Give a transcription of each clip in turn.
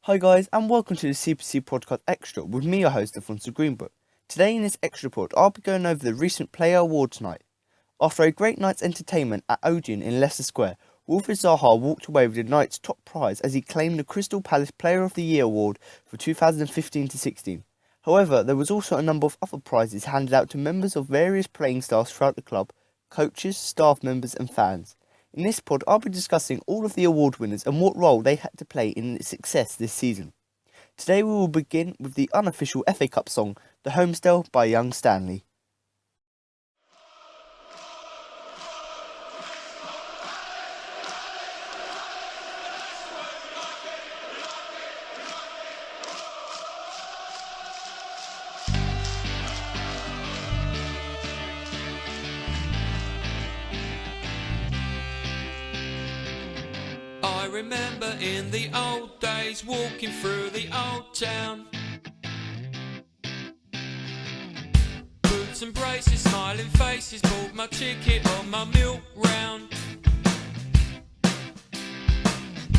Hi guys, and welcome to the CPFC Podcast Extra with me, your host, Alfonso Greenbrook. Today in this extra report, I'll be going over the recent Player Awards night. After a great night's entertainment at Odeon in Leicester Square, Wilfried Zaha walked away with the night's top prize as he claimed the Crystal Palace Player of the Year award for 2015-16. However, there was also a number of other prizes handed out to members of various playing styles throughout the club, coaches, staff members and fans. In this pod, I'll be discussing all of the award winners and what role they had to play in its success this season. Today we will begin with the unofficial FA Cup song, The Homestyle by Young Stanley. I remember in the old days walking through the old town, boots and braces, smiling faces, bought my ticket on my milk round.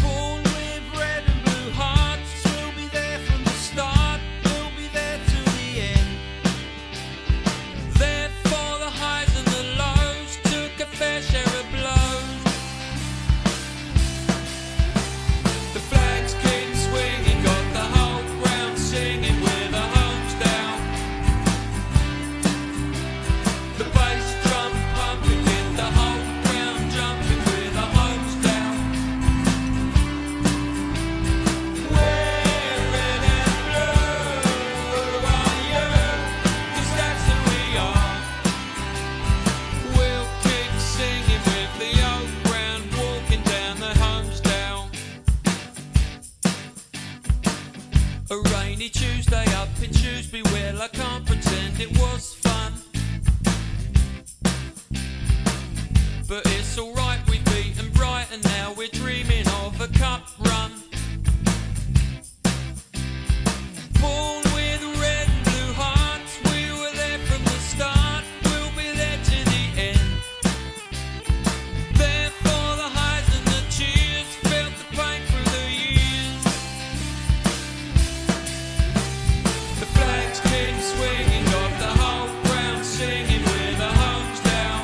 Born with red and blue hearts, we'll be there from the start, we'll be there to the end. There for the highs and the lows, took a fair share of blows. A rainy Tuesday up in Shrewsbury, well I can't pretend it was fun, but it's alright, we've beaten Brighton, now we're dreaming of a cup run. Born with red and blue hearts, we were there from the start, we'll be there to the end. There for the highs and the cheers, felt the pain through the years. The flags keep swinging, got the whole ground singing with the homes down.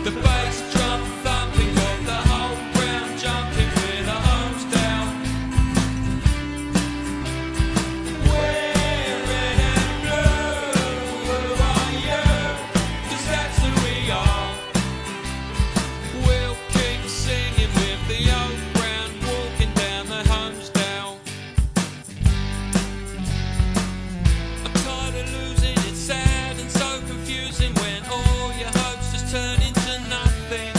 The bass drum thumping, got the whole ground jumping with the homes down. We're red and blue, who are you? 'Cause that's who we are. We'll keep singing with the old ground, walking down the homes down. I'm tired of losing, it's sad and so confusing when all your hopes just turn into nothing.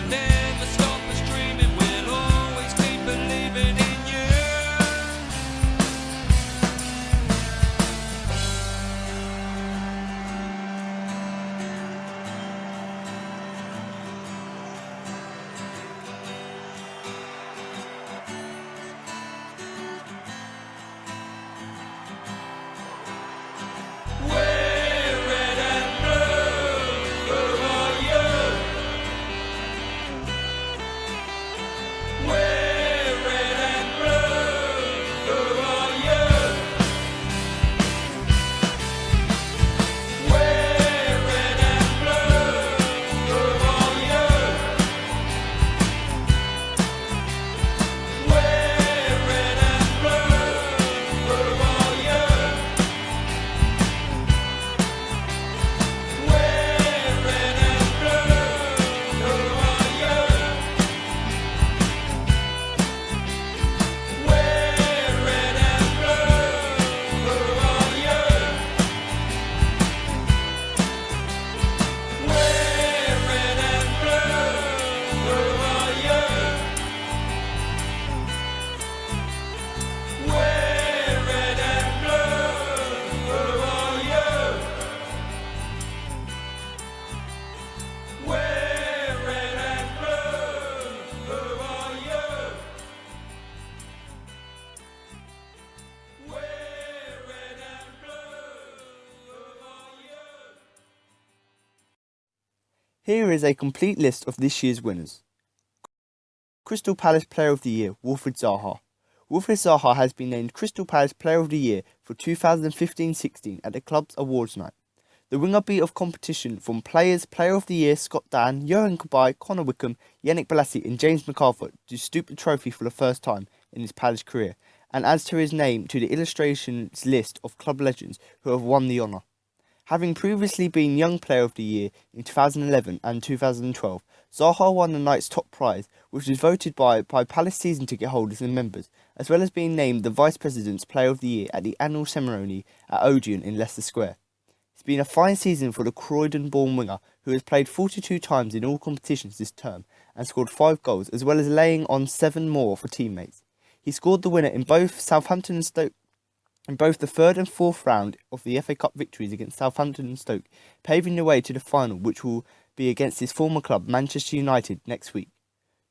Never stop us dreaming, we'll always keep believing in you. We're red and blue, who are you? We're red and blue, who are you? We're red and blue, who are you? We're red and blue, who are you? We're red and blue, who are you? We're red and blue, who are you? We're red and blue, who are you? We're red and blue, who are you? We're red and blue, who are you? We're red and blue, who are you? Here is a complete list of this year's winners. Crystal Palace Player of the Year, Wilfried Zaha. Wilfried Zaha has been named Crystal Palace Player of the Year for 2015-16 at the club's awards night. The winger beat of competition from Player of the Year Scott Dann, Johan Coppell, Connor Wickham, Yannick Bolasie and James McArthur to stoop the trophy for the first time in his Palace career, and adds to his name to the illustrations list of club legends who have won the honour. Having previously been Young Player of the Year in 2011 and 2012, Zaha won the night's top prize, which was voted by Palace season ticket holders and members, as well as being named the Vice President's Player of the Year at the annual ceremony at Odeon in Leicester Square. It's been a fine season for the Croydon-born winger, who has played 42 times in all competitions this term and scored 5 goals, as well as laying on 7 more for teammates. He scored the winner in both Southampton and Stoke in both the third and fourth round of the FA Cup victories against Southampton and Stoke, paving the way to the final, which will be against his former club Manchester United next week.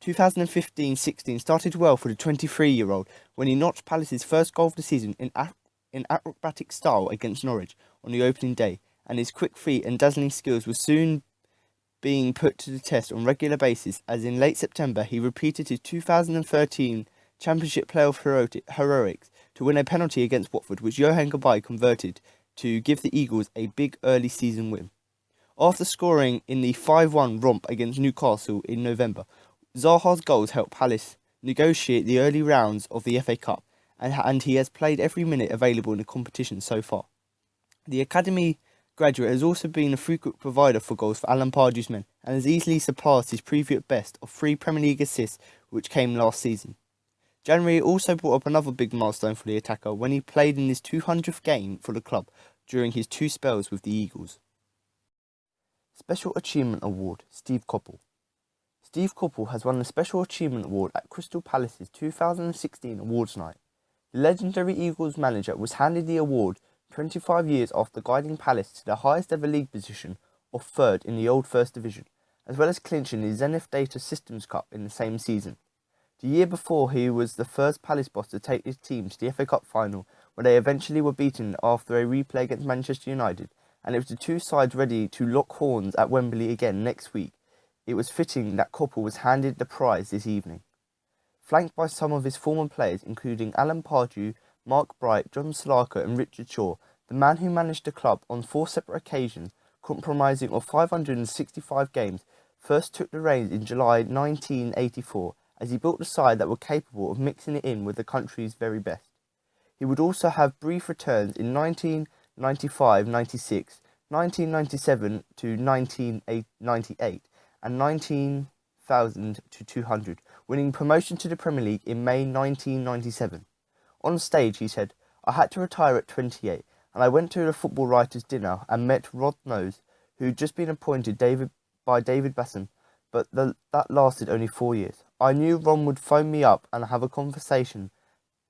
2015-16 started well for the 23-year-old when he notched Palace's first goal of the season in acrobatic style against Norwich on the opening day, and his quick feet and dazzling skills were soon being put to the test on regular basis, as in late September he repeated his 2013 Championship playoff heroics to win a penalty against Watford, which Johan Coppell converted to give the Eagles a big early season win. After scoring in the 5-1 romp against Newcastle in November, Zaha's goals helped Palace negotiate the early rounds of the FA Cup, and he has played every minute available in the competition so far. The academy graduate has also been a frequent provider for goals for Alan Pardew's men, and has easily surpassed his previous best of 3 Premier League assists, which came last season. January also brought up another big milestone for the attacker when he played in his 200th game for the club during his 2 spells with the Eagles. Special Achievement Award, Steve Coppell. Steve Coppell has won the Special Achievement Award at Crystal Palace's 2016 awards night. The legendary Eagles manager was handed the award 25 years after guiding Palace to the highest ever league position of 3rd in the old First Division, as well as clinching the Zenith Data Systems Cup in the same season. The year before, he was the first Palace boss to take his team to the FA Cup final, where they eventually were beaten after a replay against Manchester United, and it was the 2 sides ready to lock horns at Wembley again next week. It was fitting that Coppell was handed the prize this evening. Flanked by some of his former players, including Alan Pardew, Mark Bright, John Slarker and Richard Shaw, the man who managed the club on 4 separate occasions, comprising of 565 games, first took the reins in July 1984, as he built a side that were capable of mixing it in with the country's very best. He would also have brief returns in 1995-96, 1997 to 1998, and 19,000 to 200, winning promotion to the Premier League in May 1997. On stage, he said, "I had to retire at 28, and I went to the football writers' dinner and met Rod Nose, who'd just been appointed by David Basson, but that lasted only 4 years. I knew Ron would phone me up and have a conversation,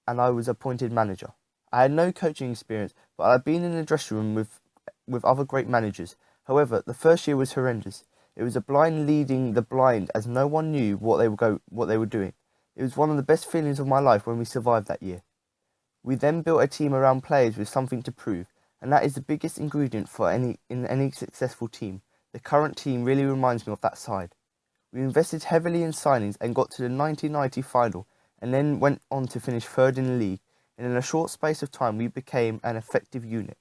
and I was appointed manager. I had no coaching experience, but I'd been in the dressing room with other great managers. However, the first year was horrendous. It was a blind leading the blind, as no one knew what they were doing. It was one of the best feelings of my life when we survived that year. We then built a team around players with something to prove, and that is the biggest ingredient in any successful team. The current team really reminds me of that side. We invested heavily in signings and got to the 1990 final, and then went on to finish 3rd in the league, and in a short space of time we became an effective unit."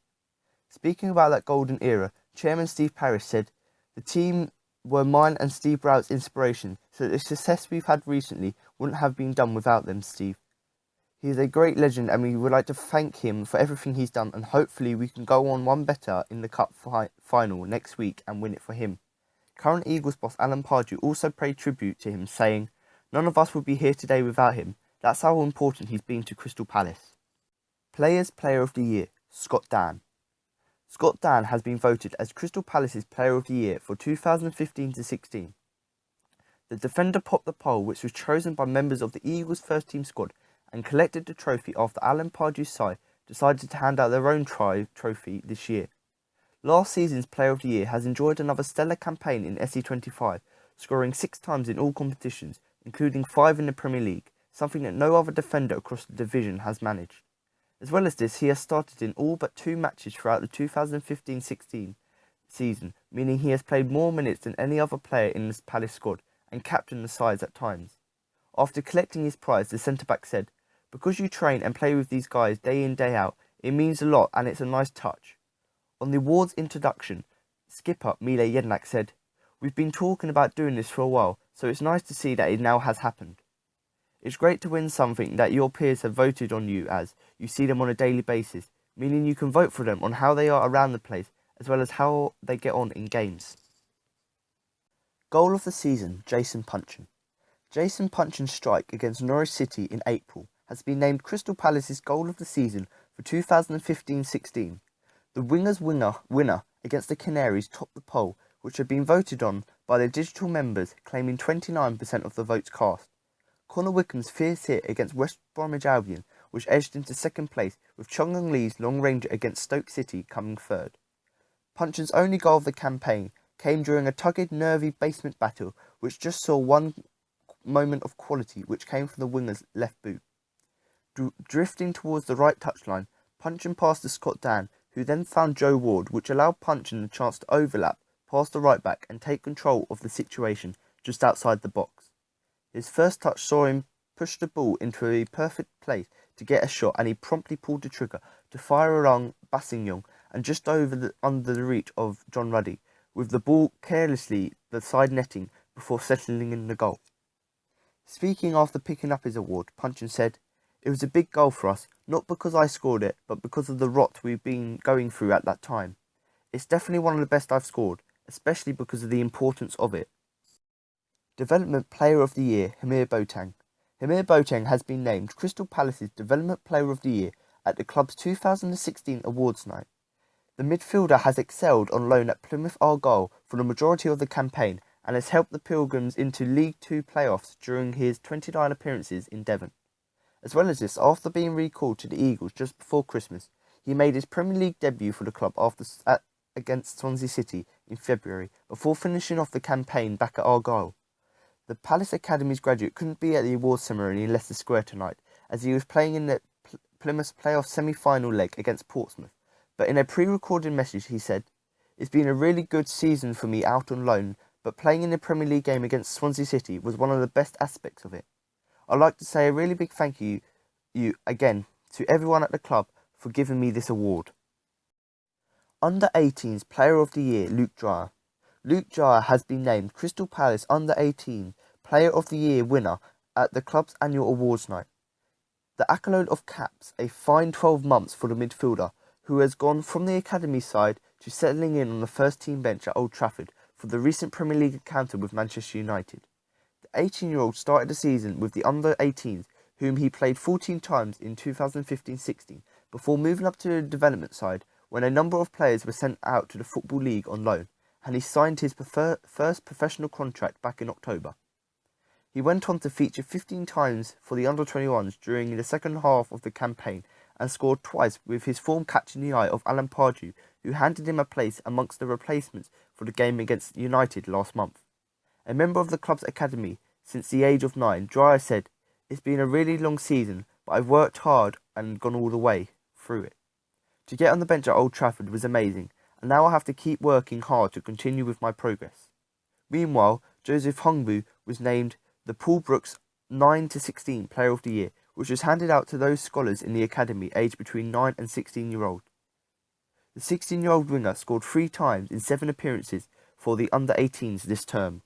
Speaking about that golden era, Chairman Steve Parish said, "The team were mine and Steve Brout's inspiration, so the success we've had recently wouldn't have been done without them, Steve. He is a great legend, and we would like to thank him for everything he's done, and hopefully we can go on one better in the Cup final next week and win it for him." Current Eagles boss Alan Pardew also paid tribute to him, saying, "None of us would be here today without him. That's how important he's been to Crystal Palace." Player of the Year, Scott Dann. Scott Dann has been voted as Crystal Palace's Player of the Year for 2015-16. The defender popped the poll, which was chosen by members of the Eagles first team squad, and collected the trophy after Alan Pardew's side decided to hand out their own trophy this year. Last season's Player of the Year has enjoyed another stellar campaign in SE25, scoring 6 times in all competitions, including 5 in the Premier League, something that no other defender across the division has managed. As well as this, he has started in all but 2 matches throughout the 2015-16 season, meaning he has played more minutes than any other player in this Palace squad, and captained the sides at times. After collecting his prize, the centre-back said, "Because you train and play with these guys day in, day out, it means a lot and it's a nice touch." On the awards introduction, skipper Mile Jednak said, "We've been talking about doing this for a while, so it's nice to see that it now has happened. It's great to win something that your peers have voted on you as you see them on a daily basis, meaning you can vote for them on how they are around the place as well as how they get on in games." Goal of the season, Jason Puncheon. Jason Puncheon's strike against Norwich City in April has been named Crystal Palace's goal of the season for 2015-16. The winger's winner against the Canaries topped the poll, which had been voted on by the digital members, claiming 29% of the votes cast. Connor Wickham's fierce hit against West Bromwich Albion was edged into second place, with Chung Young Lee's long range against Stoke City coming third. Puncheon's only goal of the campaign came during a tugged, nervy basement battle, which just saw one moment of quality, which came from the winger's left boot. Drifting towards the right touchline, Puncheon passed to Scott Dann, who then found Joe Ward, which allowed Puncheon the chance to overlap past the right back and take control of the situation just outside the box. His first touch saw him push the ball into a perfect place to get a shot, and he promptly pulled the trigger to fire along Bassignon and just under the reach of John Ruddy, with the ball carelessly the side netting before settling in the goal. Speaking after picking up his award, Puncheon said, "It was a big goal for us, not because I scored it, but because of the rot we've been going through at that time. It's definitely one of the best I've scored, especially because of the importance of it." Development Player of the Year, Hiram Boateng. Hiram Boateng has been named Crystal Palace's Development Player of the Year at the club's 2016 awards night. The midfielder has excelled on loan at Plymouth Argyle for the majority of the campaign and has helped the Pilgrims into League Two playoffs during his 29 appearances in Devon. As well as this, after being recalled to the Eagles just before Christmas, he made his Premier League debut for the club against Swansea City in February, before finishing off the campaign back at Argyle. The Palace Academy's graduate couldn't be at the awards ceremony in Leicester Square tonight, as he was playing in the Plymouth playoff semi-final leg against Portsmouth. But in a pre-recorded message he said, "It's been a really good season for me out on loan, but playing in the Premier League game against Swansea City was one of the best aspects of it. I'd like to say a really big thank you again to everyone at the club for giving me this award." Under-18s Player of the Year, Luke Dreher. Luke Dreher has been named Crystal Palace Under-18 Player of the Year winner at the club's annual awards night. The accolade of caps a fine 12 months for the midfielder, who has gone from the academy side to settling in on the first team bench at Old Trafford for the recent Premier League encounter with Manchester United. The 18-year-old started the season with the Under-18s, whom he played 14 times in 2015-16, before moving up to the development side when a number of players were sent out to the Football League on loan, and he signed his first professional contract back in October. He went on to feature 15 times for the Under-21s during the second half of the campaign and scored twice, with his form catching the eye of Alan Pardew, who handed him a place amongst the replacements for the game against United last month. A member of the club's academy since the age of 9, Dreher said, "It's been a really long season, but I've worked hard and gone all the way through it. To get on the bench at Old Trafford was amazing, and now I have to keep working hard to continue with my progress." Meanwhile, Joseph Hungbo was named the Paul Brooks 9-16 Player of the Year, which was handed out to those scholars in the academy aged between 9 and 16-year-old. The 16-year-old winger scored 3 times in 7 appearances for the Under-18s this term.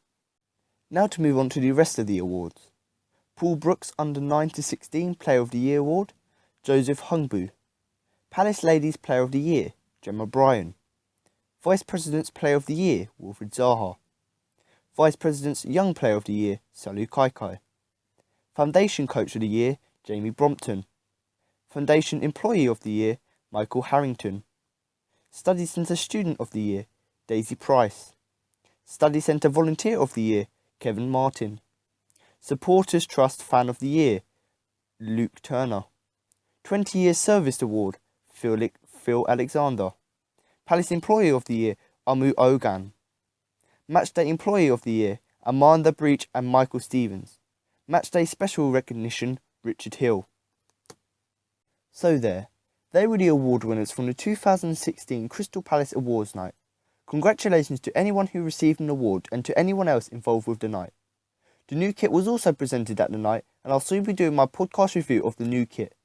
Now to move on to the rest of the awards. Paul Brooks Under 9-16 Player of the Year Award, Joseph Hungbo. Palace Ladies Player of the Year, Gemma Bryan. Vice President's Player of the Year, Wilfried Zaha. Vice President's Young Player of the Year, Salu Kaikai. Foundation Coach of the Year, Jamie Brompton. Foundation Employee of the Year, Michael Harrington. Study Centre Student of the Year, Daisy Price. Study Centre Volunteer of the Year, Kevin Martin. Supporters Trust Fan of the Year, Luke Turner. 20 Years Service Award, Phil Alexander. Palace Employee of the Year, Amu Ogan. Matchday Employee of the Year, Amanda Breach and Michael Stevens. Matchday Special Recognition, Richard Hill. So there, they were the award winners from the 2016 Crystal Palace Awards Night. Congratulations to anyone who received an award and to anyone else involved with the night. The new kit was also presented at the night, and I'll soon be doing my podcast review of the new kit.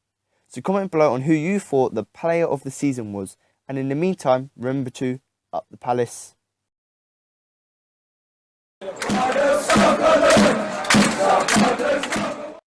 So comment below on who you thought the player of the season was, and in the meantime, remember to up the palace.